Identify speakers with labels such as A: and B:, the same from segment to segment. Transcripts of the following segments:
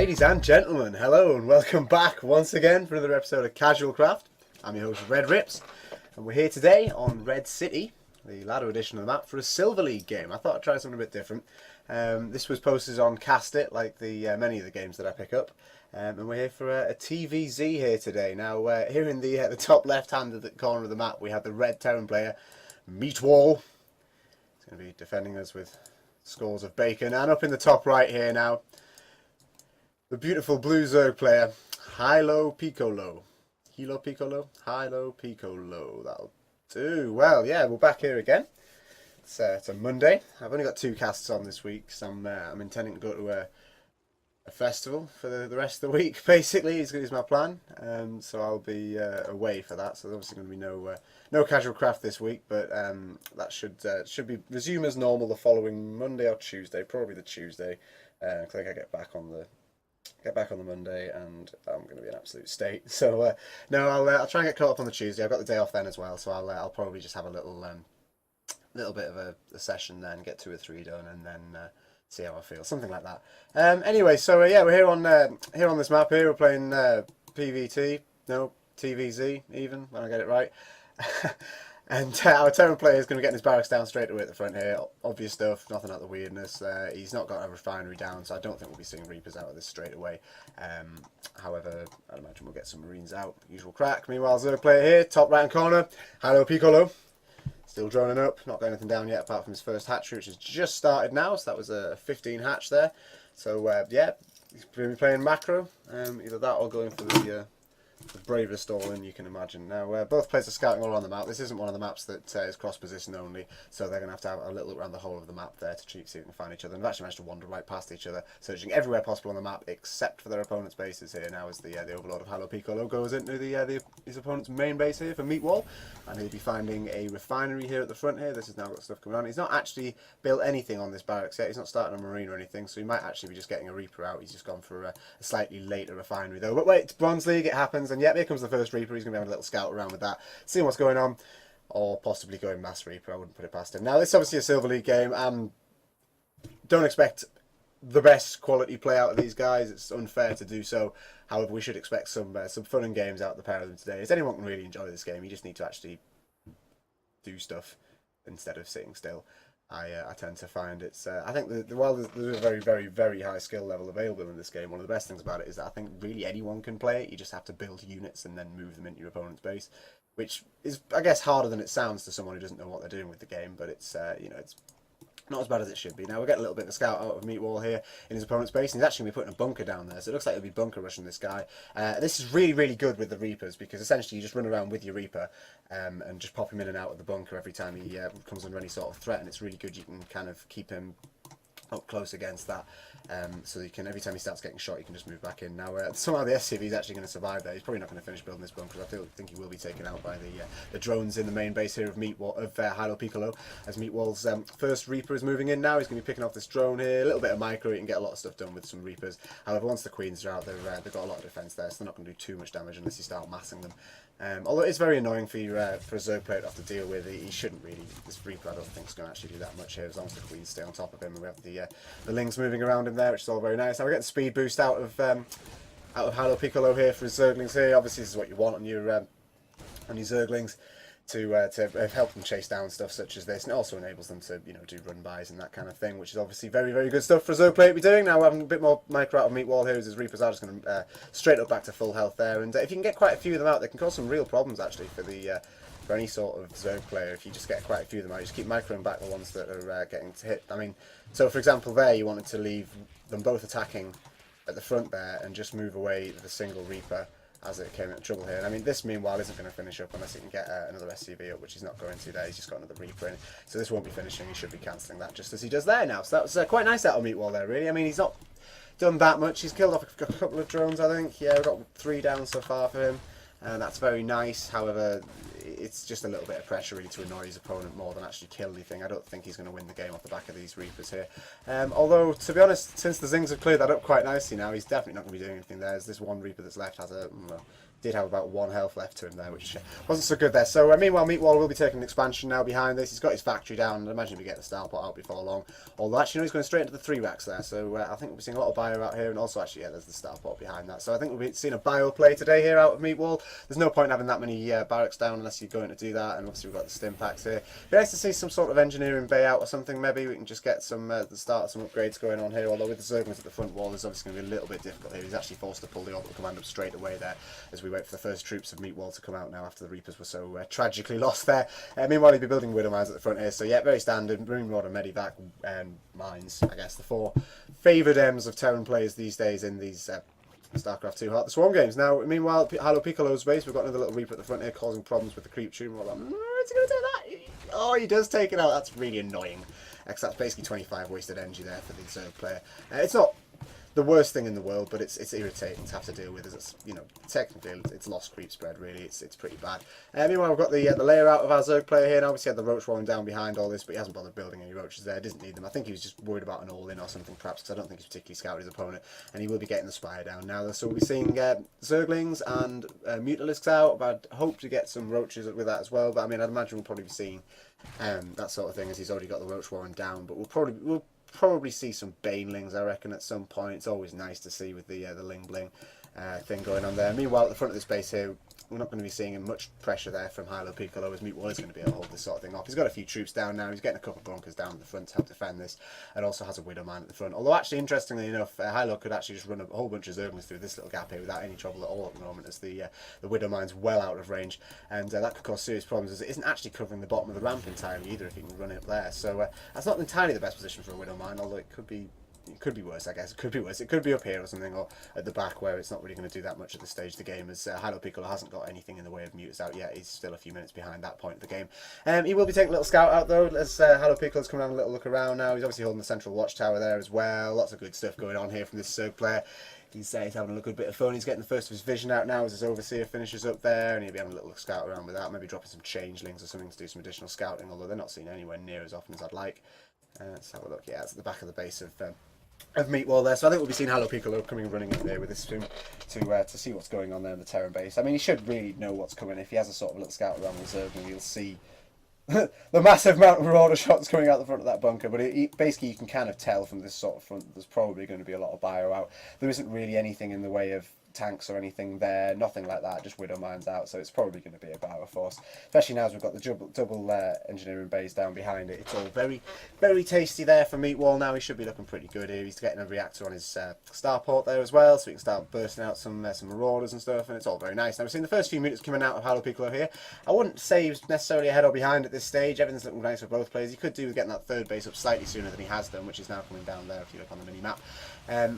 A: Ladies and gentlemen, hello and welcome back once again for another episode of CasualCraft. I'm your host RedRipz, and we're here today on Red City, the ladder edition of the map, for a Silver League game. I thought I'd try something a bit different. This was posted on Cast It, like the many of the games that I pick up, and we're here for a TVZ here today. Now, here in the top left-hand corner of the map, we have the red Terran player, MeatWall. He's going to be defending us with scores of bacon, and up in the top right here now, the beautiful blue Zerg player, HiLoPicoLo. HiLoPicoLo? HiLoPicoLo. That'll do. Well, yeah, we're back here again. It's a Monday. I've only got 2 casts on this week, so I'm intending to go to a festival for the rest of the week, basically, is my plan. So I'll be away for that, so there's obviously going to be no CasualCraft this week, but that should be resume as normal the following Monday or Tuesday, probably the Tuesday. I think I get back on the Monday, and I'm going to be in absolute state. So no, I'll try and get caught up on the Tuesday. I've got the day off then as well, so I'll probably just have a little bit of a session then, get 2 or 3 done, and then see how I feel, something like that. Anyway, so yeah, we're here on this map here. We're playing PVT, no TVZ even when I get it right. And our Terran player is going to get his barracks down straight away at the front here. Obvious stuff, nothing out of the weirdness. He's not got a refinery down, so I don't think we'll be seeing Reapers out of this straight away. However, I'd imagine we'll get some Marines out. Usual crack. Meanwhile, Zerg player here, top right hand corner, HiLoPicoLo. Still droning up, not got anything down yet apart from his first hatchery, which has just started now, so that was a 15 hatch there. So yeah, he's going to be playing macro, either that or going for the bravest all in you can imagine. Now, both players are scouting all around the map. This isn't one of the maps that is cross-position only, so they're going to have a little look around the whole of the map there to see if they can find each other. And they've actually managed to wander right past each other, searching everywhere possible on the map except for their opponent's bases here. Now, as the Overlord of HiLoPicoLo goes into his opponent's main base here for MeatWall, and he'll be finding a refinery here at the front here. This has now got stuff coming on. He's not actually built anything on this barracks yet. He's not starting a marine or anything, so he might actually be just getting a Reaper out. He's just gone for a slightly later refinery though. But wait, it's Bronze League, it happens, and yep, here comes the first Reaper. He's going to be having a little scout around with that, seeing what's going on, or possibly going Mass Reaper. I wouldn't put it past him. Now, this is obviously a Silver League game. Don't expect the best quality play out of these guys. It's unfair to do so. However, we should expect some fun and games out of the pair of them today. As anyone can really enjoy this game, you just need to actually do stuff instead of sitting still. I tend to find it's... I think while there's a very, very, very high skill level available in this game, one of the best things about it is that I think really anyone can play it. You just have to build units and then move them into your opponent's base, which is, I guess, harder than it sounds to someone who doesn't know what they're doing with the game, but it's, it's not as bad as it should be. Now, we'll get a little bit of a scout out of MeatWall here in his opponent's base, and he's actually going to be putting a bunker down there, so it looks like he'll be bunker rushing this guy. This is really, really good with the Reapers, because essentially you just run around with your Reaper and just pop him in and out of the bunker every time he comes under any sort of threat, and it's really good. You can kind of keep him up close against that, so you can, every time he starts getting shot, you can just move back in. Now, somehow the SCV is actually going to survive there. He's probably not going to finish building this bunker, because I think he will be taken out by the drones in the main base here of HiLoPicoLo, as MeatWall's first Reaper is moving in now. He's going to be picking off this drone here, a little bit of micro. You can get a lot of stuff done with some Reapers. However, once the Queens are out, they've got a lot of defense there, so they're not going to do too much damage unless you start massing them. Although it's very annoying for a Zerg player to have to deal with. He shouldn't really. This Reaper, I don't think, is going to actually do that much here, as long as the Queens stay on top of him, and we have the Lings moving around him there, which is all very nice. Now we get the speed boost out of HiLoPicoLo here for his Zerglings here. Obviously, this is what you want on your Zerglings, to help them chase down stuff such as this, and it also enables them to do run-bys and that kind of thing, which is obviously very, very good stuff for a Zerg player to be doing. Now we're having a bit more micro out of MeatWall here, as his Reapers are just going to straight up back to full health there, and if you can get quite a few of them out, they can cause some real problems actually for any sort of Zerg player. If you just get quite a few of them out, you just keep microing back the ones that are getting to hit. I mean, so for example there, you wanted to leave them both attacking at the front there and just move away with a single Reaper as it came into trouble here. And I mean, this meanwhile isn't going to finish up unless he can get another SCV up, which he's not going to there. He's just got another Reaper in, so this won't be finishing. He should be cancelling that just as he does there now. So that was quite nice out of MeatWall there, really. I mean, he's not done that much. He's killed off a couple of drones, I think. Yeah, we've got 3 down so far for him, and that's very nice. However, it's just a little bit of pressure really to annoy his opponent more than actually kill anything. I don't think he's going to win the game off the back of these Reapers here. Although, to be honest, since the Zings have cleared that up quite nicely now, he's definitely not going to be doing anything there. As this one Reaper that's left has a... well, Did have about 1 health left to him there, which wasn't so good there. So meanwhile, MeatWall will be taking an expansion now behind this. He's got his factory down, and I imagine he'll be getting the starport out before long. Although actually, no, he's going straight into the 3 racks there. So I think we'll be seeing a lot of bio out here, and also actually, yeah, there's the starport behind that. So I think we'll be seeing a bio play today here out of MeatWall. There's no point in having that many barracks down unless you're going to do that, and obviously we've got the stim packs here. It'd be nice to see some sort of engineering bay out or something. Maybe we can just get some the start of some upgrades going on here. Although with the Zerglings at the front wall, there's obviously going to be a little bit difficult here. He's actually forced to pull the orbital command up straight away there as we wait for the first troops of MeatWall to come out now after the Reapers were so tragically lost there. Meanwhile, he'll be building Widow Mines at the front here, so yeah, very standard. Marine Rod and Medivac mines, I guess, the 4 favoured M's of Terran players these days in these StarCraft 2 Heart the Swarm games. Now, meanwhile, HiLoPicoLo's base, we've got another little Reaper at the front here causing problems with the creep tune. Is he going to take that? Oh, he does take it out. That's really annoying. Because that's basically 25 wasted energy there for the Zerg player. It's not the worst thing in the world, but it's irritating to have to deal with, as it's, you know, technically it's lost creep spread, really. It's pretty bad. Meanwhile, we've got the layer out of our Zerg player here, and obviously had the roach rolling down behind all this, but he hasn't bothered building any roaches there. Doesn't need them. I think he was just worried about an all-in or something, perhaps, because I don't think he's particularly scouted his opponent, and he will be getting the spire down now. So we'll be seeing Zerglings and Mutalisks out, but I'd hope to get some roaches with that as well. But I mean, I'd imagine we'll probably be seeing that sort of thing, as he's already got the roach warren down. But we'll probably see some banelings, I reckon, at some point. It's always nice to see with the ling bling thing going on there. Meanwhile, at the front of this base here, we're not going to be seeing much pressure there from HiLoPicoLo, as MeatWall is going to be able to hold this sort of thing off. He's got a few troops down now. He's getting a couple of bunkers down at the front to help defend this, and also has a Widow Mine at the front. Although, actually, interestingly enough, Hilo could actually just run a whole bunch of Zerglings through this little gap here without any trouble at all at the moment, as the Widow Mine's well out of range, and that could cause serious problems, as it isn't actually covering the bottom of the ramp entirely either if you can run it up there. So that's not entirely the best position for a Widow Mine, although it could be worse, I guess. It could be worse. It could be up here or something, or at the back where it's not really going to do that much at this stage of the game, as HiLoPicoLo hasn't got anything in the way of mutas out yet. He's still a few minutes behind that point of the game. He will be taking a little scout out, though, as HiLoPicoLo's coming on a little look around now. He's obviously holding the central watchtower there as well. Lots of good stuff going on here from this Zerg player. He's having a good bit of fun. He's getting the first of his vision out now as his Overseer finishes up there, and he'll be having a little scout around with that, maybe dropping some changelings or something to do some additional scouting, although they're not seen anywhere near as often as I'd like. Let's have a look. Yeah, it's at the back of the base of MeatWall there, so I think we'll be seeing HiLoPicoLo coming and running in there with this soon to see what's going on there in the Terran base. I mean, he should really know what's coming. If he has a sort of little scout around the Zerg, and you'll see the massive amount of marauder shots coming out the front of that bunker. But basically, you can kind of tell from this sort of front that there's probably going to be a lot of bio out. There isn't really anything in the way of tanks or anything there, nothing like that, just Widow Mines out, so it's probably going to be a bio force, especially now as we've got the double engineering bays down behind it. It's all very, very tasty there for MeatWall now. He should be looking pretty good here. He's getting a reactor on his starport there as well, so he can start bursting out some marauders and stuff, and it's all very nice. Now we've seen the first few minutes coming out of HiLoPicoLo here. I wouldn't say he was necessarily ahead or behind at this stage. Everything's looking nice for both players. He could do with getting that third base up slightly sooner than he has done, which is now coming down there if you look on the mini-map.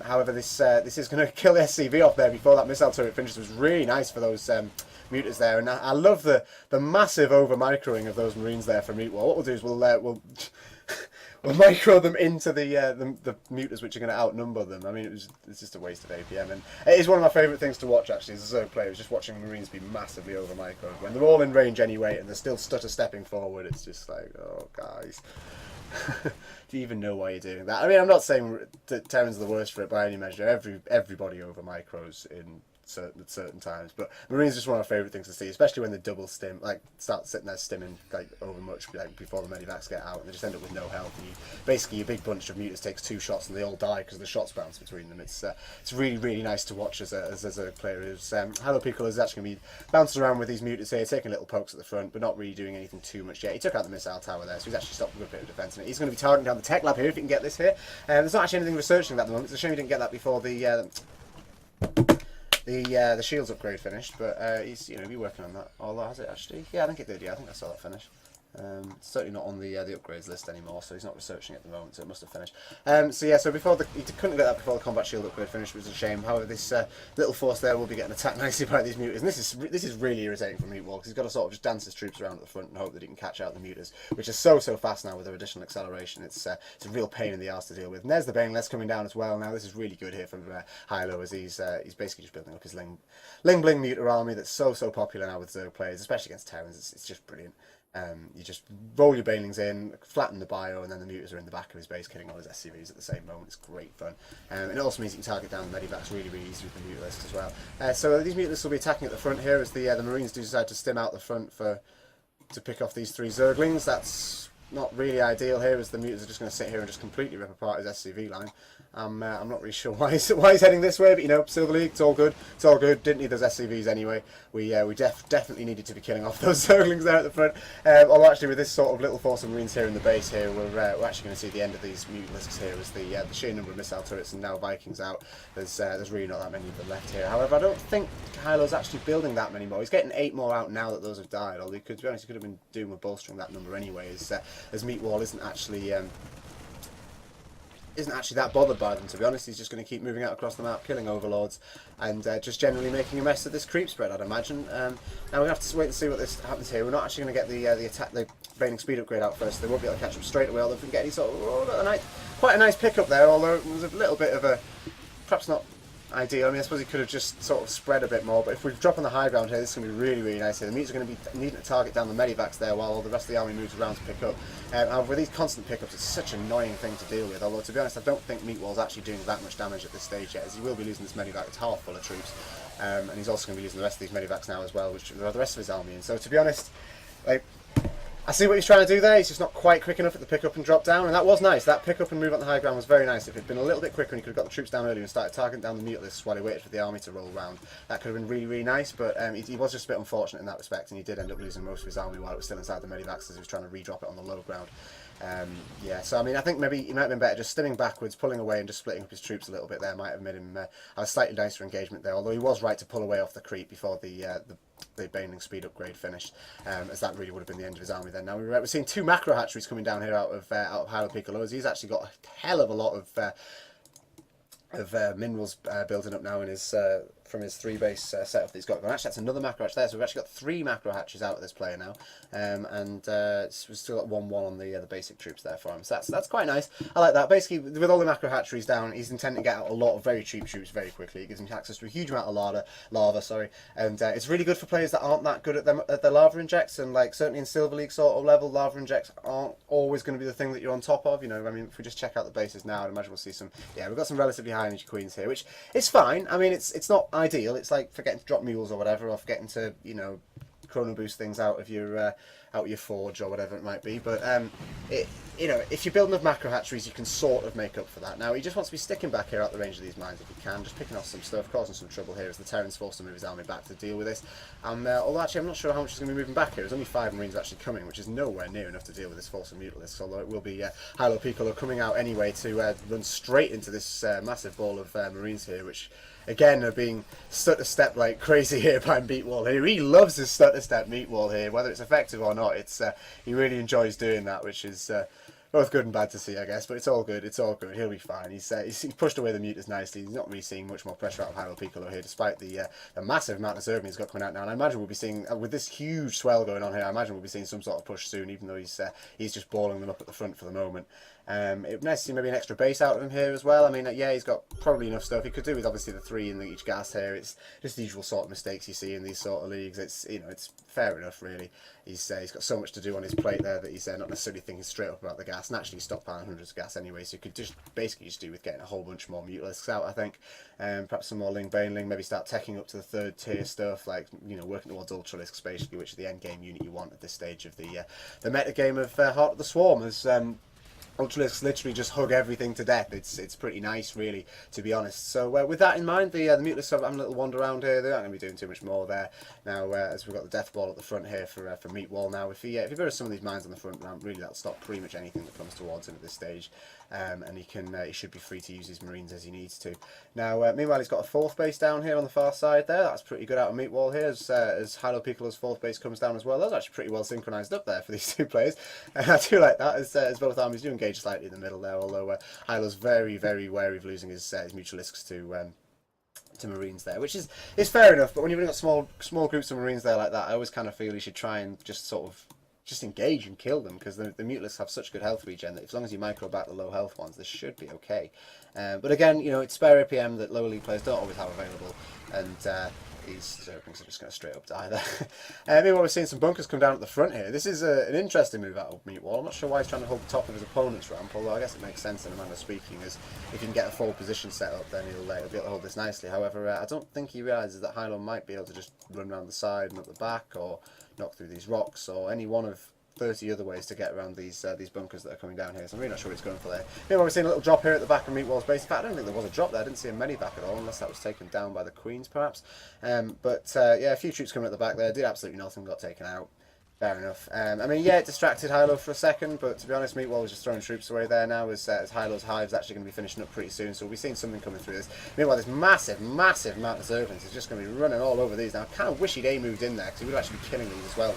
A: However, this is going to kill SCV off there before that missile turret finishes. It was really nice for those mutas there, and I love the massive over microing of those Marines there for MeatWall. What we'll do is we'll micro them into the mutas, which are going to outnumber them. I mean, it's just a waste of APM, and it is one of my favourite things to watch actually as a Zerg player, is just watching Marines be massively over microed when they're all in range anyway, and they're still stutter stepping forward. It's just like, oh guys. Do you even know why you're doing that? I mean, I'm not saying that Terrans are the worst for it by any measure. Everybody over micros in certain times, but Marines are just one of my favourite things to see, especially when they double stim, like start sitting there stimming like over much, like before the medivacs get out, and they just end up with no health. And basically your big bunch of mutas takes 2 shots and they all die because the shots bounce between them. It's really, really nice to watch as a player who's HiLoPicoLo is actually going to be bouncing around with these mutas here, taking little pokes at the front, but not really doing anything too much yet. He took out the missile tower there, so he's actually stopped a good bit of defence in it. He's going to be targeting down the tech lab here if he can get this here. There's not actually anything researching at the moment. It's a shame he didn't get that before the shields upgrade finished, but he's be working on that. Although has it actually? Yeah, I think it did. Yeah, I think I saw that finish. It's certainly not on the upgrades list anymore, so he's not researching at the moment, so it must have finished. So before he couldn't get that before the combat shield upgrade finished, which was a shame. However, this little force there will be getting attacked nicely by these mutas, and this is really irritating for MeatWall, because he's got to sort of just dance his troops around at the front and hope that he can catch out the mutas, which is so fast now with their additional acceleration. It's a real pain in the arse to deal with. And there's the Baneless coming down as well. Now this is really good here from Hilo, as he's basically just building up his Ling Bling muta army that's so popular now with Zerg players, especially against Terrans. It's just brilliant. You just roll your banelings in, flatten the bio, and then the mutas are in the back of his base killing all his SCVs at the same moment. It's great fun. And it also means you can target down the medivacs really, really easy with the mutalisks as well. So these mutalisks will be attacking at the front here as the Marines do decide to stim out the front to pick off these 3 Zerglings. That's not really ideal here, as the mutas are just going to sit here and just completely rip apart his SCV line. I'm not really sure why he's heading this way, but you know, Silver League, it's all good. It's all good. Didn't need those SCVs anyway. We definitely needed to be killing off those Zerglings there at the front. Although actually, with this sort of little force of Marines here in the base here, we're actually going to see the end of these mutalisks here as the sheer number of missile turrets and now Vikings out. There's really not that many of them left here. However, I don't think HiLo's actually building that many more. He's getting 8 more out now that those have died. Although, to be honest, he could have been doing with bolstering that number anyway, as MeatWall isn't actually that bothered by them, to be honest. He's just going to keep moving out across the map, killing overlords, and just generally making a mess of this creep spread, I'd imagine. Now we're going to have to wait and see what this happens here. We're not actually going to get the Veining speed upgrade out first. They won't be able to catch up straight away, although if we can get any sort of quite a nice pickup there, although it was a little bit of a, perhaps not ideal. I mean, I suppose he could have just sort of spread a bit more, but if we drop on the high ground here, this is going to be really, really nice here. The mutas are going to be needing to target down the medivacs there while all the rest of the army moves around to pick up. And with these constant pickups, it's such an annoying thing to deal with, although to be honest, I don't think MeatWall's actually doing that much damage at this stage yet, as he will be losing this medivac. It's half full of troops, and he's also going to be using the rest of these medivacs now as well, which there are the rest of his army. And so, to be honest, like, I see what he's trying to do there. He's just not quite quick enough at the pick up and drop down, and that was nice. That pick up and move on the high ground was very nice. If it had been a little bit quicker and he could have got the troops down earlier and started targeting down the mutalisks while he waited for the army to roll round, that could have been really, really nice. But he was just a bit unfortunate in that respect, and he did end up losing most of his army while it was still inside the medivacs as he was trying to redrop it on the low ground. Yeah, so I mean, I think maybe he might have been better just stimming backwards, pulling away, and just splitting up his troops a little bit there. Might have made him have a slightly nicer engagement there. Although he was right to pull away off the creep before the Baneling speed upgrade finished, as that really would have been the end of his army then. Now we're seeing 2 macro hatcheries coming down here out of HiLoPicoLo. He's actually got a hell of a lot of minerals building up now in his from his 3 base setup that he's got going. Actually, that's another macro hatch there, so we've actually got 3 macro hatches out of this player now, and we've still got 1-1 on the basic troops there for him. So that's quite nice. I like that. Basically, with all the macro hatcheries down, he's intending to get out a lot of very cheap troops very quickly. It gives him access to a huge amount of lava, and it's really good for players that aren't that good at the lava injects, and like certainly in Silver League sort of level, lava injects aren't always going to be the thing that you're on top of. You know, I mean, if we just check out the bases now, I'd imagine we'll see some. Yeah, we've got some relatively high energy queens here, which is fine. I mean, it's not ideal. It's like forgetting to drop mules or whatever, or forgetting to, you know, chrono boost things out of your forge or whatever it might be. But you know, if you're building up macro hatcheries, you can sort of make up for that. Now he just wants to be sticking back here out the range of these mines if he can, just picking off some stuff, causing some trouble here as the Terran's forced to move his army back to deal with this. Although actually I'm not sure how much he's going to be moving back here. There's only 5 Marines actually coming, which is nowhere near enough to deal with this force of mutalisks, although it will be HiLoPicoLo coming out anyway to run straight into this massive ball of Marines here, which again are being stutter-step like crazy here by MeatWall here. He loves his stutter-step MeatWall here, whether it's effective or not. It's he really enjoys doing that, which is both good and bad to see, I guess, but it's all good. It's all good. He'll be fine. He's pushed away the mutas nicely. He's not really seeing much more pressure out of HiLoPicoLo here, despite the massive amount of Zerglings he's got coming out now. And I imagine we'll be seeing, with this huge swell going on here, I imagine we'll be seeing some sort of push soon, even though he's just balling them up at the front for the moment. It would be nice to see maybe an extra base out of him here as well. I mean, yeah, he's got probably enough stuff. He could do with obviously the 3 in each gas here. It's just the usual sort of mistakes you see in these sort of leagues. It's, you know, it's fair enough really. He's got so much to do on his plate there that he's not necessarily thinking straight up about the gas. Naturally, he's stockpiling hundreds of gas anyway, so he could just basically just do with getting a whole bunch more mutalisks out, I think. Perhaps some more Ling Baneling, maybe start teching up to the 3rd tier stuff, like, you know, working towards Ultralisks basically, which is the end game unit you want at this stage of the meta game of Heart of the Swarm. As Ultralisks literally just hug everything to death. It's pretty nice, really, to be honest. So with that in mind, the mutalisks have a little wander around here. They aren't going to be doing too much more there now, as we've got the death ball at the front here for MeatWall now. If he builds some of these mines on the front ramp, really that'll stop pretty much anything that comes towards him at this stage. And he should be free to use his Marines as he needs to. Now, meanwhile, he's got a 4th base down here on the far side there. That's pretty good out of MeatWall here, as HiLoPicoLo's 4th base comes down as well. That's actually pretty well synchronised up there for these 2 players. I do like that, as both armies do engage slightly in the middle there, although HiLo's very, very wary of losing his mutualisks to Marines there, which is fair enough. But when you've only got small groups of Marines there like that, I always kind of feel you should try and just sort of engage and kill them, because the mutalisks have such good health regen that as long as you micro back the low health ones, this should be okay. But again, you know, it's spare APM that lower league players don't always have available, and These Zerglings are just going to straight up die there. Meanwhile, we're seeing some bunkers come down at the front here. This is an interesting move out of MeatWall. I'm not sure why he's trying to hold the top of his opponent's ramp, although I guess it makes sense in a manner of speaking, as if you can get a full position set up, then he'll be able to hold this nicely. However, I don't think he realises that Hilo might be able to just run around the side and up the back, or knock through these rocks, or any one of 30 other ways to get around these bunkers that are coming down here, so I'm really not sure what he's going for there. Meanwhile, we're seeing a little drop here at the back of MeatWall's base. In fact, I don't think there was a drop there. I didn't see a medevac at all, unless that was taken down by the Queens, perhaps. Yeah, a few troops coming at the back there. Did absolutely nothing, got taken out. Fair enough. I mean, yeah, it distracted Hilo for a second, but to be honest, MeatWall was just throwing troops away there now, as Hilo's hive's actually going to be finishing up pretty soon, so we'll be seeing something coming through this. Meanwhile, this massive amount of Zerglings is just going to be running all over these now. I kind of wish he'd moved in there, because he would actually be killing these as well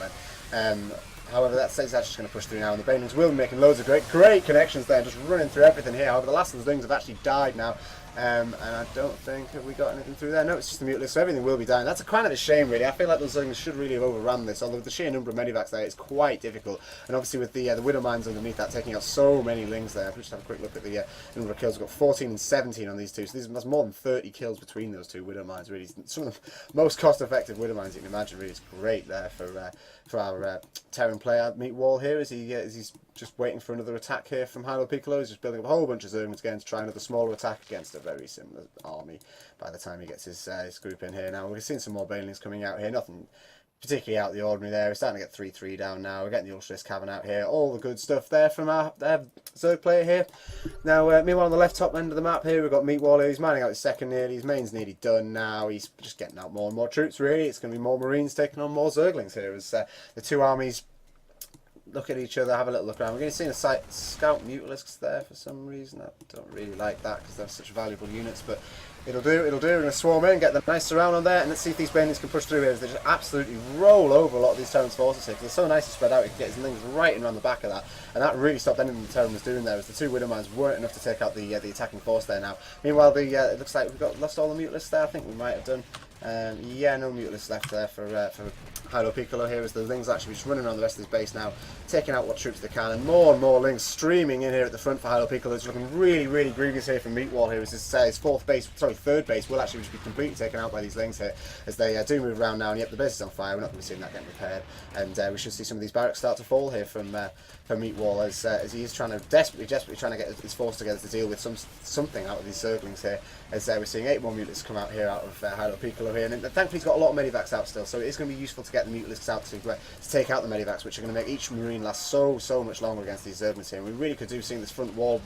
A: then. However, that says that's just going to push through now, and the Banelings will be making loads of great connections there, just running through everything here. However, the last of the things have actually died now, and I don't think have we got anything through there. No, it's just the Mutalist, so everything will be dying. That's kind of a shame, really. I feel like those things should really have overrun this, although with the sheer number of medivacs there, it's quite difficult. And obviously with the Widow Mines underneath that, taking out so many Lings there. If we just have a quick look at the number of kills, we've got 14 and 17 on these two, so that's more than 30 kills between those two Widow Mines, really. Some of the most cost-effective Widow Mines you can imagine, really. It's great there for our Terran player, MeatWall here, as he's just waiting for another attack here from HiLoPicoLo. He's just building up a whole bunch of Zerglings again to try another smaller attack against a very similar army by the time he gets his group in here. Now, we're seeing some more Banelings coming out here, nothing particularly out of the ordinary there. We're starting to get 3-3 down now. We're getting the Ultralisk Cavern out here. All the good stuff there from our Zerg player here. Now, meanwhile, on the left top end of the map here, we've got MeatWall here. He's mining out his second nearly. His main's nearly done now. He's just getting out more and more troops, really. It's going to be more Marines taking on more Zerglings here as the two armies look at each other, have a little look around. We're going to see a scout Mutalisks there for some reason. I don't really like that because they're such valuable units, but it'll do. We're going to swarm in, get the nice surround on there, and let's see if these Banelings can push through here as they just absolutely roll over a lot of these Terran's forces here, because they're so nicely spread out. He can get his Lings right in around the back of that, and that really stopped anything the Terran was doing there, as the two Widow Mines weren't enough to take out the attacking force there now. Meanwhile, it looks like we've lost all the Mutalisks there. I think we might have done. Yeah, no Mutalisks left there for HiLoPicoLo here, as the Lings actually just running around the rest of his base now, taking out what troops they can, and more Lings streaming in here at the front for HiLoPicoLo. It's looking really grievous here from MeatWall here, as his third base will actually just be completely taken out by these Lings here, as they do move around now, and yep, the base is on fire. We're not going to be seeing that getting repaired, and we should see some of these barracks start to fall here from MeatWall, as he is trying to desperately trying to get his force together to deal with something out of these Zerglings here, as we're seeing 8 more Mutalisks come out here out of HiLoPicoLo here, and thankfully he's got a lot of medivacs out still, so it is going to be useful to get the Mutalisks out to take out the medivacs, which are going to make each Marine last so much longer against these Zerglings here. And we really could do seeing this front wall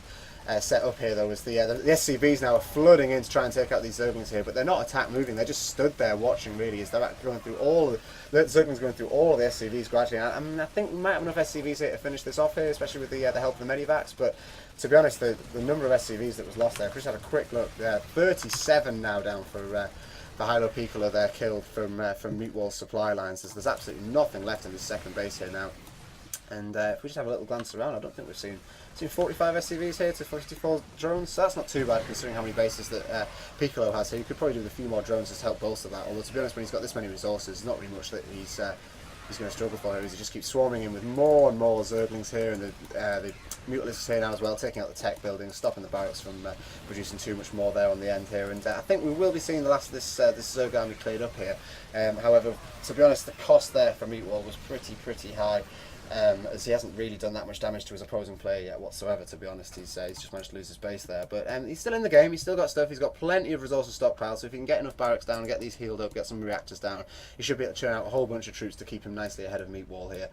A: set up here, though, as the SCVs now are flooding in to try and take out these Zerglings here, but they're not attack moving, they're just stood there watching, really, as they're going through all of the Zerglings going through all of the SCVs gradually. I mean, I think we might have enough SCVs here to finish this off here, especially with the help of the medivacs, but to be honest, the number of SCVs that was lost there, if we just have a quick look, 37 now down for HiLoPicoLo there, killed from MeatWall's supply lines. There's absolutely nothing left in this second base here now. And if we just have a little glance around, I don't think we've seen 45 SCVs here to 54 drones, so that's not too bad considering how many bases that Piccolo has. So you could probably do with a few more drones just to help bolster that, although to be honest, when he's got this many resources, there's not really much that he's going to struggle for here, as he just keeps swarming in with more and more Zerglings here, and the Mutalisks here now as well, taking out the tech buildings, stopping the barracks from producing too much more there on the end here. And I think we will be seeing the last of this Zerg army cleared up here. However, to be honest, the cost there for MeatWall was pretty high. As he hasn't really done that much damage to his opposing player yet whatsoever, to be honest. He's just managed to lose his base there, but he's still in the game, he's still got stuff, he's got plenty of resources stockpiled, so if he can get enough barracks down, get these healed up, get some reactors down, he should be able to churn out a whole bunch of troops to keep him nicely ahead of MeatWall here.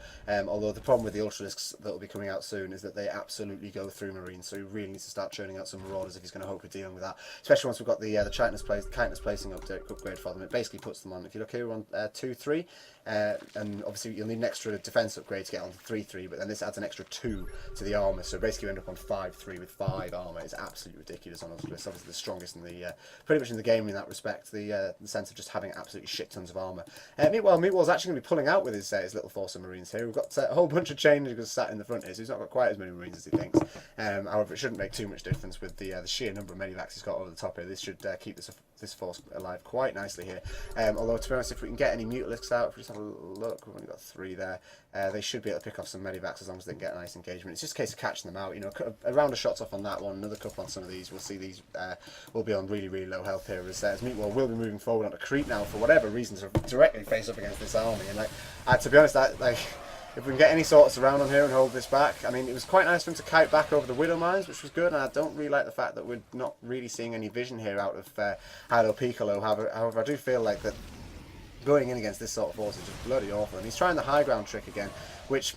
A: Although the problem with the Ultralisks that will be coming out soon is that they absolutely go through Marines, so he really needs to start churning out some Marauders if he's going to hope for dealing with that, especially once we've got the Chitinous placing upgrade for them. It basically puts them on, if you look here, on 2-3, and obviously you'll need an extra defense upgrade to get on to 3-3, but then this adds an extra 2 to the armour, so basically you end up on 5-3 with 5 armour. It's absolutely ridiculous on Ultralisk. Obviously the strongest in the pretty much in the game in that respect, the sense of just having absolutely shit tons of armour. Meanwhile, MeatWall's actually going to be pulling out with his little force of Marines here. We've got a whole bunch of changes sat in the front here, so he's not got quite as many Marines as he thinks. However, it shouldn't make too much difference with the sheer number of medivacs he's got over the top here. This should keep this force alive quite nicely here. Although, to be honest, if we can get any Mutalisks out, if we just have a look. We've only got 3 there. They should be able to pick off some medivacs as long as they can get a nice engagement. It's just a case of catching them out. You know, a round of shots off on that one, another couple on some of these. We'll see these will be on really, really low health here. As MeatWall will be moving forward onto creep now for whatever reasons to directly face up against this army. And to be honest, if we can get any sort of surround on here and hold this back, I mean, it was quite nice for him to kite back over the Widow Mines, which was good, and I don't really like the fact that we're not really seeing any vision here out of HiLoPicoLo. However, I do feel like that going in against this sort of force is just bloody awful, and he's trying the high ground trick again, which,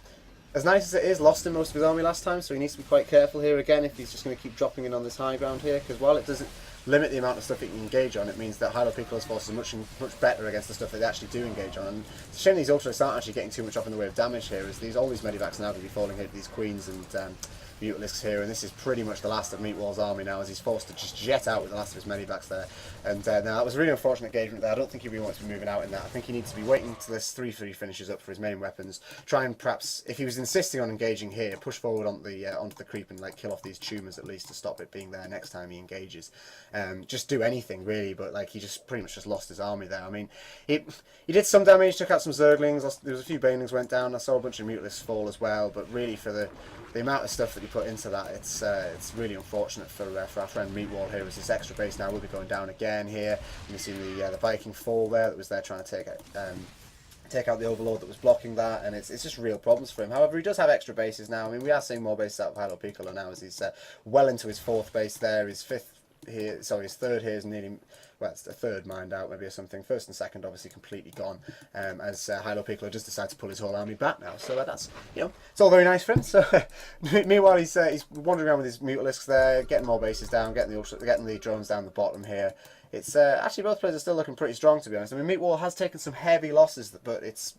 A: as nice as it is, lost him most of his army last time, so he needs to be quite careful here again if he's just going to keep dropping in on this high ground here, because while it doesn't limit the amount of stuff he can engage on, it means that HiLoPicoLo's forces are much better against the stuff that they actually do engage on. And it's a shame these ultras aren't actually getting too much off in the way of damage here, as all these medivacs are now going to be falling here to these queens and Mutalisks here, and this is pretty much the last of MeatWall's army now, as he's forced to just jet out with the last of his medivacs there. And now that was a really unfortunate engagement there. I don't think he really wants to be moving out in that. I think he needs to be waiting till this 3-3 finishes up for his main weapons. Try and perhaps, if he was insisting on engaging here, push forward onto the creep and kill off these tumors at least to stop it being there next time he engages. Just do anything really, but he just pretty much just lost his army there. I mean, he did some damage, took out some Zerglings. There was a few Banelings went down. I saw a bunch of Mutalisks fall as well, but really for the amount of stuff that he put into that, it's really unfortunate for our friend MeatWall here, as this extra base now will be going down again here. You've seen the Viking fall there that was there trying to take out the Overlord that was blocking that, and it's just real problems for him. However, he does have extra bases now. I mean, we are seeing more bases out of HiLoPicoLo now, as he's well into his 4th base there. His 5th here, sorry, his 3rd here is nearly, well, it's a 3rd mined out maybe or something. 1st and 2nd obviously completely gone, as HiLoPicoLo just decided to pull his whole army back now. So that's, you know, it's all very nice for him. So meanwhile he's wandering around with his Mutalisks there, getting more bases down, getting the drones down the bottom here. It's actually both players are still looking pretty strong, to be honest. I mean, MeatWall has taken some heavy losses, but it's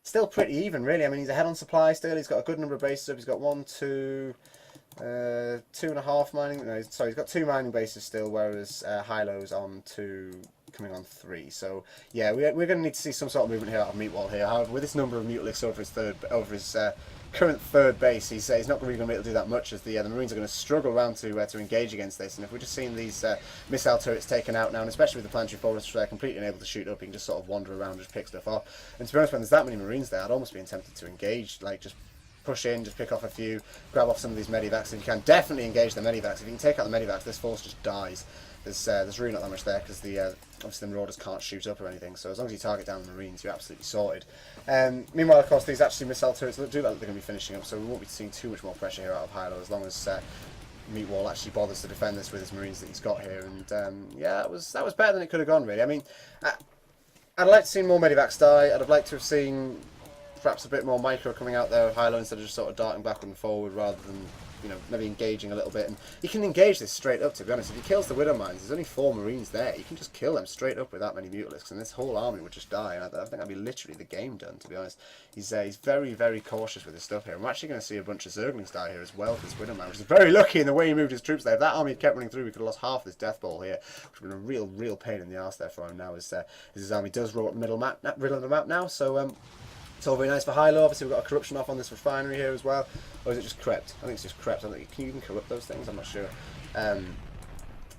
A: still pretty even, really. I mean, he's ahead on supply still. He's got a good number of bases up. He's got 1, 2, 2.5 mining. No, sorry, he's got 2 mining bases still, whereas Hilo's on 2, coming on 3. So yeah, we're going to need to see some sort of movement here out of MeatWall here. However, with this number of Mutalisks over his current 3rd base, he's not really going to be able to do that much, as the Marines are going to struggle around to engage against this. And if we're just seeing these missile turrets taken out now, and especially with the planetary fortress, which they're completely unable to shoot up, you can just sort of wander around and just pick stuff off. And to be honest, when there's that many Marines there, I'd almost be tempted to engage, just push in, just pick off a few, grab off some of these medivacs. If you can, definitely engage the medivacs. If you can take out the medivacs, this force just dies. There's really not that much there, because obviously the Marauders can't shoot up or anything, so as long as you target down the Marines, you're absolutely sorted. Meanwhile, of course, these actually missile turrets do look like they're going to be finishing up, so we won't be seeing too much more pressure here out of Hilo, as long as MeatWall actually bothers to defend this with his Marines that he's got here. And yeah, that was better than it could have gone, really. I mean, I'd like to see more medivacs die. I'd have liked to have seen perhaps a bit more micro coming out there of Hilo, instead of just sort of darting backward and forward, rather than, you know, maybe engaging a little bit. And you can engage this straight up, to be honest. If he kills the Widow Mines, there's only 4 Marines there. You can just kill them straight up with that many Mutalisks, and this whole army would just die. And I think that'd be literally the game done, to be honest. He's very, very cautious with his stuff here. I'm actually going to see a bunch of Zerglings die here as well for this Widow Mine, which is very lucky in the way he moved his troops there. If that army had kept running through, we could have lost half this death ball here, which would have been a real pain in the arse there for him now, as his army does roll up the middle of the map now. So it's all very nice for Hilo. Obviously, we've got a corruption off on this refinery here as well. Or is it just crept? I think it's just crept. I don't think, can you even corrupt those things? I'm not sure.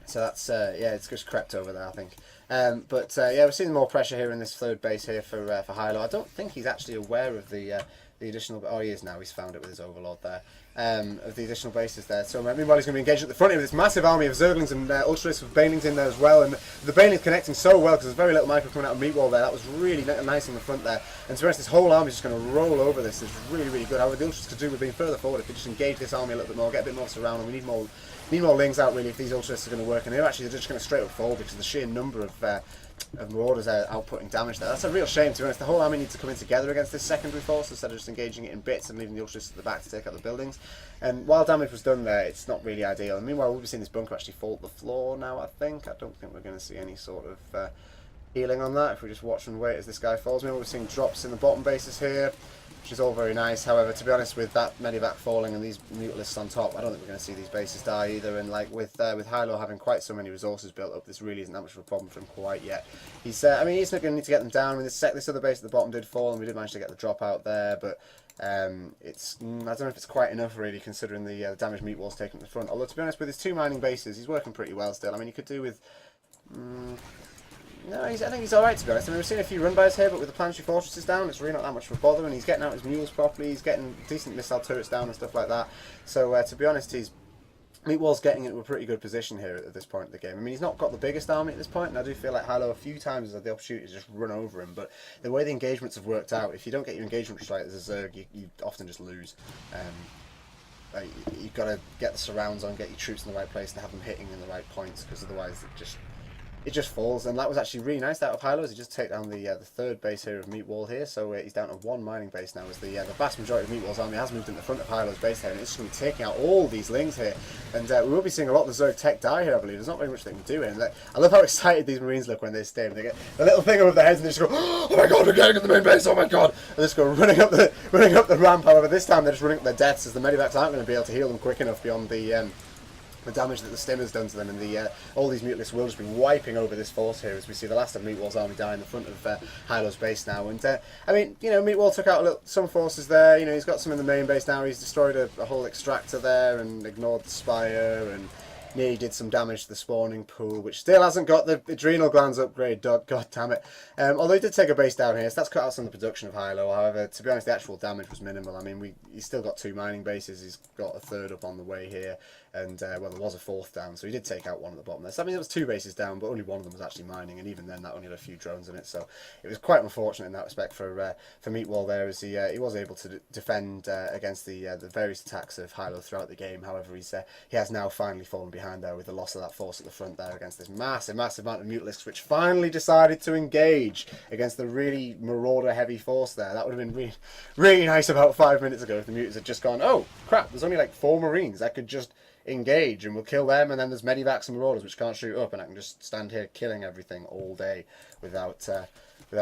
A: So that's, yeah, it's just crept over there, I think. Yeah, we're seeing more pressure here in this 3rd base here for Hilo. I don't think he's actually aware of the additional... Oh, he is now. He's found it with his Overlord there. Of the additional bases there. So meanwhile, he's going to be engaged at the front here with this massive army of Zerglings and Ultralisks with Banelings in there as well. And the Banelings connecting so well, because there's very little micro coming out of MeatWall there. That was really nice in the front there. And to be honest, this whole army is just going to roll over this. It's really good. However, the Ultras could do with being further forward if they just engage this army a little bit more, get a bit more surround, and we need more lings out really if these Ultras are going to work. And they're just going to straight up fall because of the sheer number of Marauders outputting damage there. That's a real shame, to be honest. The whole army needs to come in together against this secondary force instead of just engaging it in bits and leaving the Ultras at the back to take out the buildings. And while damage was done there, it's not really ideal. And meanwhile, we'll be seeing this bunker actually fall to the floor now, I think. I don't think we're going to see any sort of healing on that if we just watch and wait as this guy falls. Meanwhile, we're seeing drops in the bottom bases here, which is all very nice. However, to be honest, with that medivac falling and these Mutalisks on top, I don't think we're going to see these bases die either. And with Hilo having quite so many resources built up, this really isn't that much of a problem for him quite yet. I mean, he's not going to need to get them down. I mean, this other base at the bottom did fall, and we did manage to get the drop out there, but I don't know if it's quite enough really, considering the damage MeatWall's taken at the front. Although, to be honest, with his 2 mining bases, he's working pretty well still. I mean, you could do with... No, I think he's alright, to be honest. I mean, we've seen a few run-bys here, but with the planetary fortresses down, it's really not that much of a bother, and he's getting out his mules properly, he's getting decent missile turrets down and stuff like that. So, to be honest, MeatWall's getting into a pretty good position here at this point in the game. I mean, he's not got the biggest army at this point, and I do feel like Hilo a few times has had the opportunity to just run over him, but the way the engagements have worked out, if you don't get your engagements right as a Zerg, you often just lose. You've got to get the surrounds on, get your troops in the right place, and have them hitting in the right points, because otherwise it just falls. And that was actually really nice out of Hilo, as he just take down the third base here of MeatWall here. So he's down to one mining base now, as the vast majority of MeatWall's army has moved in the front of Hilo's base here, and it's going to be taking out all these lings here. And we will be seeing a lot of the Zerg tech die here, I believe. There's not very much they can do. And I love how excited these Marines look when they stab. They get the little thing above their heads and they just go, "Oh my god, we're getting in the main base! Oh my god!" And they just go running up the ramp. However, this time they're just running up their deaths, as the medivacs aren't going to be able to heal them quick enough beyond the damage that the stim has done to them, and all these mutalisks will just be wiping over this force here, as we see the last of MeatWall's army die in the front of Hilo's base now. And I mean, you know, MeatWall took out some forces there. You know, he's got some in the main base now. He's destroyed a whole extractor there and ignored the spire, and nearly did some damage to the spawning pool, which still hasn't got the adrenal glands upgrade. God damn it. Although he did take a base down here, so that's cut out some of the production of Hilo. However, to be honest, the actual damage was minimal. I mean, he's still got 2 mining bases. He's got a third up on the way here, and well, there was a 4th down, so he did take out one at the bottom there. So I mean, there was 2 bases down, but only one of them was actually mining, and even then, that only had a few drones in it. So it was quite unfortunate in that respect for MeatWall there, as he was able to defend against the various attacks of Hilo throughout the game. However, he has now finally fallen behind there with the loss of that force at the front there against this massive amount of mutalisks, which finally decided to engage against the really marauder heavy force there. That would have been really, really nice about 5 minutes ago if the mutants had just gone, "Oh crap, there's only like 4 Marines, I could just engage and we'll kill them, and then there's medivacs and marauders which can't shoot up, and I can just stand here killing everything all day without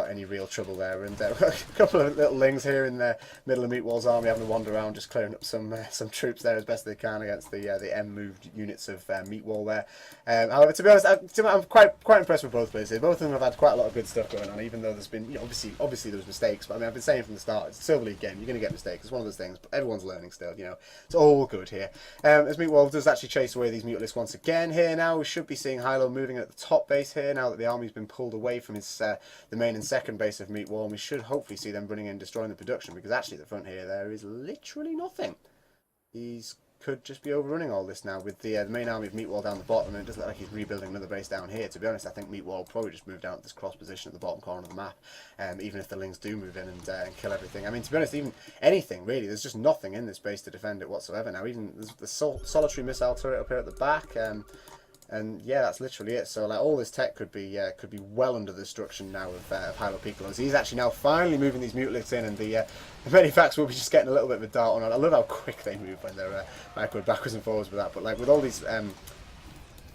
A: any real trouble there." And a couple of little lings here in the middle of MeatWall's army having to wander around, just clearing up some troops there as best they can against the M-moved units of MeatWall there. However, to be honest, I'm quite impressed with both players here. Both of them have had quite a lot of good stuff going on, even though there's been, you know, obviously there's mistakes. But I mean, I've been saying from the start, it's a Silver League game. You're going to get mistakes. It's one of those things. But everyone's learning still. You know, it's all good here. As MeatWall does actually chase away these mutalisks once again here. Now we should be seeing Hilo moving at the top base here. Now that the army's been pulled away from the main and second base of MeatWall, and we should hopefully see them running in and destroying the production, because actually at the front here there is literally nothing. He's could just be overrunning all this now with the main army of MeatWall down the bottom, and it doesn't look like he's rebuilding another base down here. To be honest, I think MeatWall will probably just move down to this cross position at the bottom corner of the map, even if the Lings do move in and kill everything. I mean, to be honest, even anything really, there's just nothing in this base to defend it whatsoever now. Even there's the solitary missile turret up here at the back, and yeah, that's literally it. So like all this tech could be well under the destruction now of HiLoPicoLo. So he's actually now finally moving these mutalisks in, and the Medivacs will be just getting a little bit of a dart on. I love how quick they move when they're backwards and forwards with that. But like with all these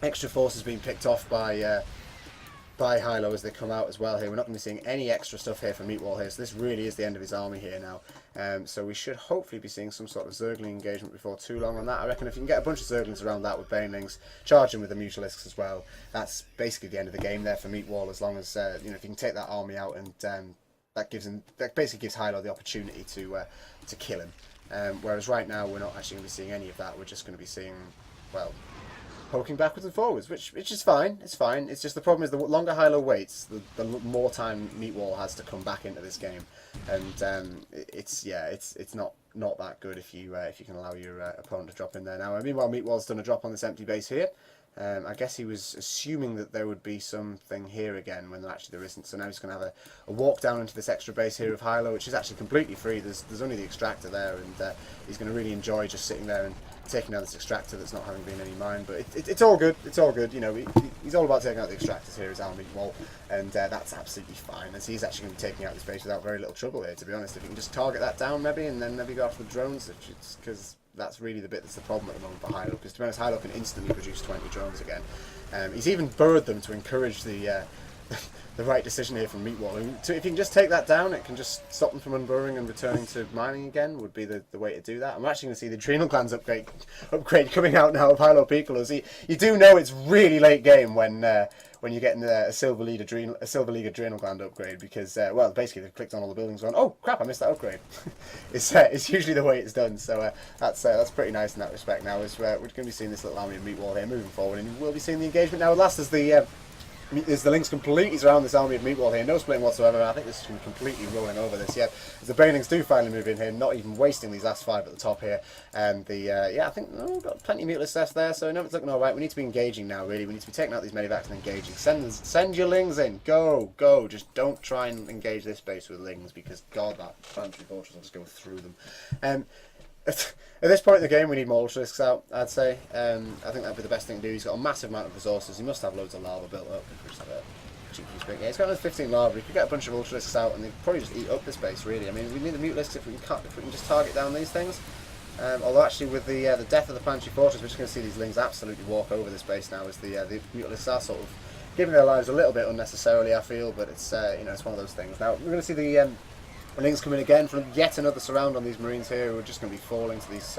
A: extra forces being picked off by Hilo as they come out as well here, we're not going to be seeing any extra stuff here for MeatWall here. So this really is the end of his army here now. So we should hopefully be seeing some sort of Zergling engagement before too long on that. I reckon if you can get a bunch of Zerglings around that with Banelings, charging with the Mutalisks as well, that's basically the end of the game there for MeatWall. As long as you know, if you can take that army out, and that basically gives Hilo the opportunity to kill him. Whereas right now we're not actually going to be seeing any of that. We're just going to be seeing, well, poking backwards and forwards, which is fine. It's fine. It's just the problem is the longer Hilo waits, the more time MeatWall has to come back into this game, and it's not that good if you can allow your opponent to drop in there. Now, meanwhile, MeatWall's done a drop on this empty base here. I guess he was assuming that there would be something here again when actually there isn't. So now he's going to have a walk down into this extra base here of Hilo, which is actually completely free. There's only the extractor there, and he's going to really enjoy just sitting there and taking out this extractor that's not having been any mine. But it's all good. It's all good. You know, he's all about taking out the extractors here as MeatWall, and that's absolutely fine. As he's actually going to be taking out this base without very little trouble here, to be honest. If you can just target that down maybe, and then maybe go after the drones, because that's really the bit that's the problem at the moment for Hilo, because to be honest, Hilo can instantly produce 20 drones again. He's even burrowed them to encourage the right decision here from MeatWall. And if you can just take that down, it can just stop them from unburrowing and returning to mining again, would be the way to do that. I'm actually going to see the adrenal glands upgrade coming out now of HiLoPicoLo. So you do know it's really late game when you're getting a Silver League adrenal gland upgrade, because well, basically they've clicked on all the buildings and gone, oh crap, I missed that upgrade. It's usually the way it's done. So that's pretty nice in that respect. Now, as we're going to be seeing this little army of MeatWall here moving forward, and we'll be seeing the engagement now last as the There's the links completely surround this army of MeatWall here, no splitting whatsoever. I think this is completely rolling over this. Yeah, as the banelings do finally move in here, not even wasting these last 5 at the top here. And the yeah, I think we've got plenty of muteless left there, so no, it's looking all right. We need to be engaging now. Really, we need to be taking out these medivacs and engaging. Send your lings in. Go. Just don't try and engage this base with lings, because God, that planetary fortress will just go through them. At this point in the game, we need more ultralisks out, I'd say. I think that'd be the best thing to do. He's got a massive amount of resources. He must have loads of lava built up. We could just have a cheeky spring. Yeah, he's got another 15 lava. We could get a bunch of ultralisks out, and they'd probably just eat up this base, really. I mean, we need the mutalisks if we can just target down these things. Although actually, with the death of the planetary fortress, we're just going to see these lings absolutely walk over this base now, as the mutalisks are sort of giving their lives a little bit unnecessarily, I feel. But it's you know, it's one of those things. Now we're going to see the lings come in again from yet another surround on these marines here, who are just going to be falling to these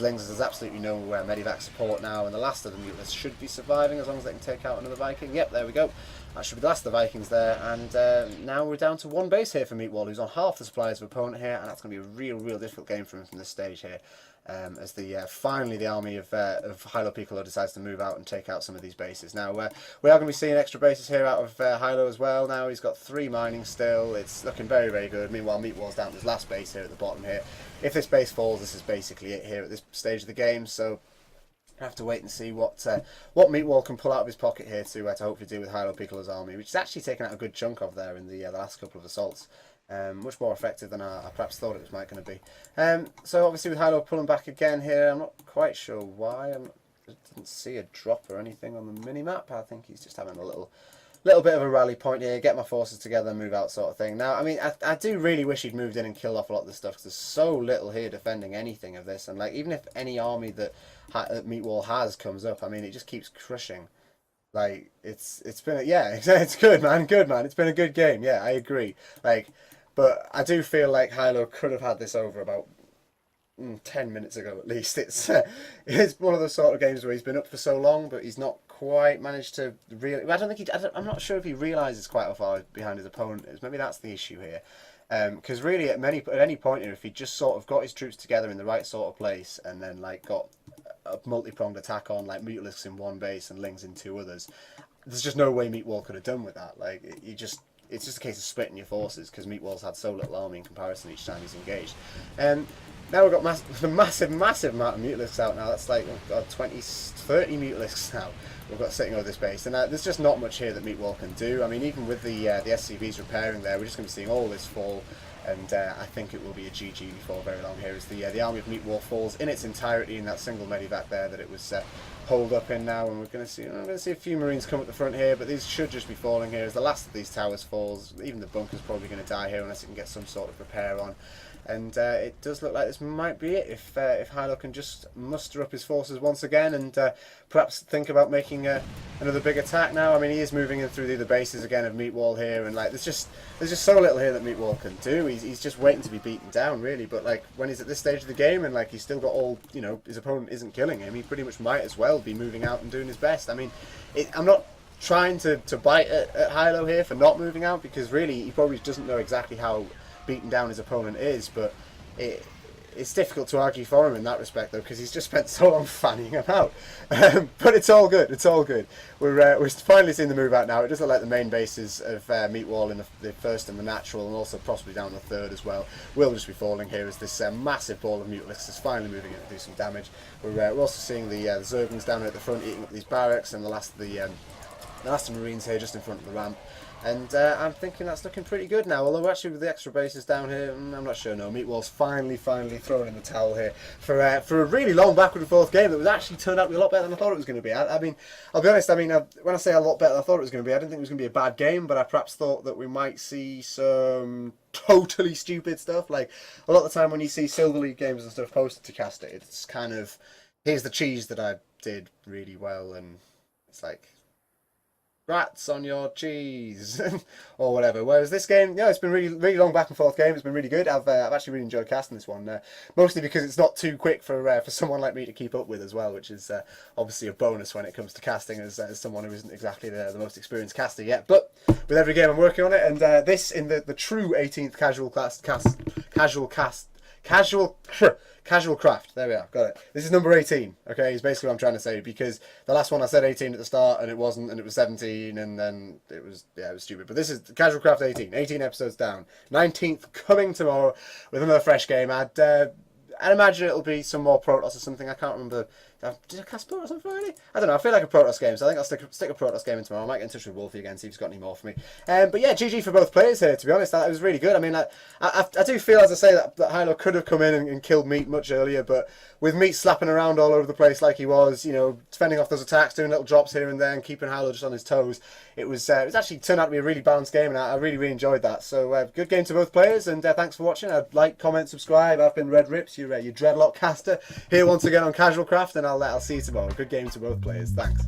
A: lings. There's absolutely no medivac support now, and the last of the mutants should be surviving as long as they can take out another Viking. Yep, there we go. That should be the last of the Vikings there, and now we're down to 1 base here for MeatWall, who's on half the supplies of opponent here, and that's going to be a real difficult game for him from this stage here. As finally the army of HiLoPicoLo decides to move out and take out some of these bases. Now we are going to be seeing extra bases here out of Hilo as well. Now he's got 3 mining still. It's looking very good. Meanwhile, MeatWall's down to his last base here at the bottom here. If this base falls, this is basically it here at this stage of the game. So I have to wait and see what MeatWall can pull out of his pocket here to hopefully deal with HiLoPicoLo's army, which is actually taken out a good chunk of there in the last couple of assaults. Much more effective than I perhaps thought it was going to be. So obviously with Hilo pulling back again here, I'm not quite sure why. I didn't see a drop or anything on the mini-map. I think he's just having a little bit of a rally point here, get my forces together and move out sort of thing. Now, I mean, I do really wish he'd moved in and killed off a lot of this stuff, because there's so little here defending anything of this. And like, even if any army that MeatWall has comes up, I mean, it just keeps crushing. Like, it's been, yeah, it's good, man. It's been a good game. Yeah, I agree. Like, but I do feel like Hilo could have had this over about 10 minutes ago at least. It's one of those sort of games where he's been up for so long, but he's not quite managed to really. I'm not sure if he realises quite how far behind his opponent is. Maybe that's the issue here. Because really, at any point here, if he just sort of got his troops together in the right sort of place, and then like got a multi-pronged attack on, like mutalisks in one base and lings in 2 others, there's just no way MeatWall could have done with that. Like, it's just a case of splitting your forces, because MeatWall's had so little army in comparison each time he's engaged. Now we've got the massive amount of mutalisks out now. That's like, oh God, 30 mutalisks now we've got sitting over this base, and there's just not much here that MeatWall can do. I mean, even with the SCVs repairing there, we're just going to be seeing all this fall, and I think it will be a GG before very long here, as the army of MeatWall falls in its entirety in that single medivac there that it was holed up in now. And we're going to see a few marines come at the front here, but these should just be falling here as the last of these towers falls. Even the bunker's probably going to die here unless it can get some sort of repair on. And it does look like this might be it, if Hilo can just muster up his forces once again and perhaps think about making another big attack now. I mean, he is moving in through the bases again of MeatWall here, and like there's just so little here that MeatWall can do. He's just waiting to be beaten down, really. But like, when he's at this stage of the game and like he's still got all, you know, his opponent isn't killing him, he pretty much might as well be moving out and doing his best. I mean, I'm not trying to bite at Hilo here for not moving out, because really he probably doesn't know exactly how beaten down his opponent is, but it's difficult to argue for him in that respect, though, because he's just spent so long fanning him out. But it's all good. We're finally seeing the move out now. It does look like the main bases of MeatWall in the first and the natural, and also possibly down the third as well, will just be falling here as this massive ball of mutalisks is finally moving in to do some damage. We're also seeing the Zerglings down at the front eating up these barracks, and the last of Marines here just in front of the ramp. And I'm thinking that's looking pretty good now. Although actually with the extra bases down here, I'm not sure. No, MeatWall's finally thrown in the towel here for a really long backward and forth game that was actually turned out to be a lot better than I thought it was going to be. I mean, I'll be honest. I mean, when I say a lot better than I thought it was going to be, I didn't think it was going to be a bad game, but I perhaps thought that we might see some totally stupid stuff. Like a lot of the time when you see Silver League games and stuff posted to cast it, it's kind of, here's the cheese that I did really well, and it's like, rats on your cheese or whatever. Whereas this game, yeah, it's been really long back and forth game. It's been really good. I've actually really enjoyed casting this one, mostly because it's not too quick for someone like me to keep up with as well, which is obviously a bonus when it comes to casting as someone who isn't exactly the most experienced caster yet. But with every game I'm working on it, and this in the true 18th CasualCraft. There we are. Got it. This is number 18. Okay, is basically what I'm trying to say, because the last one I said 18 at the start and it wasn't, and it was 17, and then it was stupid. But this is CasualCraft 18. 18 episodes down. 19th coming tomorrow with another fresh game. I'd imagine it'll be some more Protoss or something. I can't remember. Did I cast Protoss on Friday? I don't know. I feel like a Protoss game, so I think I'll stick a Protoss game in tomorrow. I might get in touch with Wolfie again, see if he's got any more for me. But yeah, GG for both players here, to be honest. That was really good. I mean, I do feel, as I say, that Hilo could have come in and killed Meat much earlier, but with Meat slapping around all over the place like he was, you know, fending off those attacks, doing little drops here and there, and keeping Hilo just on his toes, it was actually turned out to be a really balanced game, and I really enjoyed that. So good game to both players, and thanks for watching. Like, comment, subscribe. I've been RedRipz, your Dreadlock caster, here once again on CasualCraft, and I'll see you tomorrow. Good game to both players. Thanks.